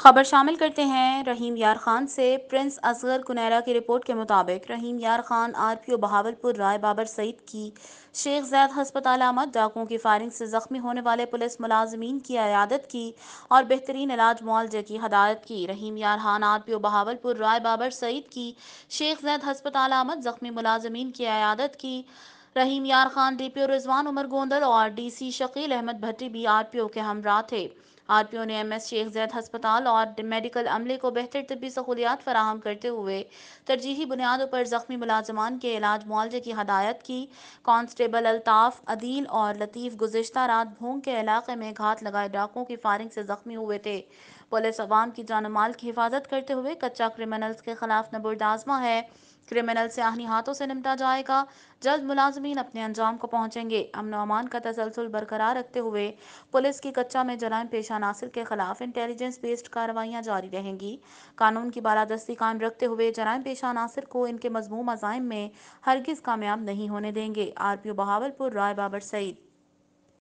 خبر شامل کرتے ہیں رحیم یار خان سے۔ پرنس اصغر کنیرا کی رپورٹ کے مطابق رحیم یار خان آر پی او بہاولپور رائے بابر سعید کی شیخ زاید ہسپتال آمد، ڈاکوؤں کی فائرنگ سے زخمی ہونے والے پولیس ملازمین کی عیادت کی اور بہترین علاج معالجے کی ہدایت کی۔ رحیم یار خان آر پی او بہاولپور رائے بابر سعید کی شیخ زاید ہسپتال آمد، زخمی ملازمین کی عیادت کی۔ رحیم یار خان ڈی پی او رضوان عمر گوندل اور ڈی سی شکیل احمد بھٹی بھی آر پی او کے ہمراہ تھے۔ آر پی او نے ایم ایس شیخ زاید ہسپتال اور میڈیکل عملے کو بہتر طبی سہولیات فراہم کرتے ہوئے ترجیحی بنیادوں پر زخمی ملازمان کے علاج معالجے کی ہدایت کی۔ کانسٹیبل الطاف، عدیل اور لطیف گزشتہ رات بھونگ کے علاقے میں گھات لگائے ڈاکوؤں کی فائرنگ سے زخمی ہوئے تھے۔ پولیس عوام کی جان و مال کی حفاظت کرتے ہوئے کچا کرمنلز کے خلاف نبرد آزما ہے۔ کرمنل سیاہنی ہاتھوں سے نمٹا جائے گا، جلد ملازمین اپنے انجام کو پہنچیں گے۔ امن و امان کا تسلسل برقرار رکھتے ہوئے پولیس کی کچا میں جرائم پیشہ عناصر کے خلاف انٹیلیجنس بیسڈ کارروائیاں جاری رہیں گی۔ قانون کی بالادستی قائم رکھتے ہوئے جرائم پیشہ عناصر کو ان کے مذموم عزائم میں ہرگز کامیاب نہیں ہونے دیں گے۔ آر پی او بہاولپور رائے بابر سعید۔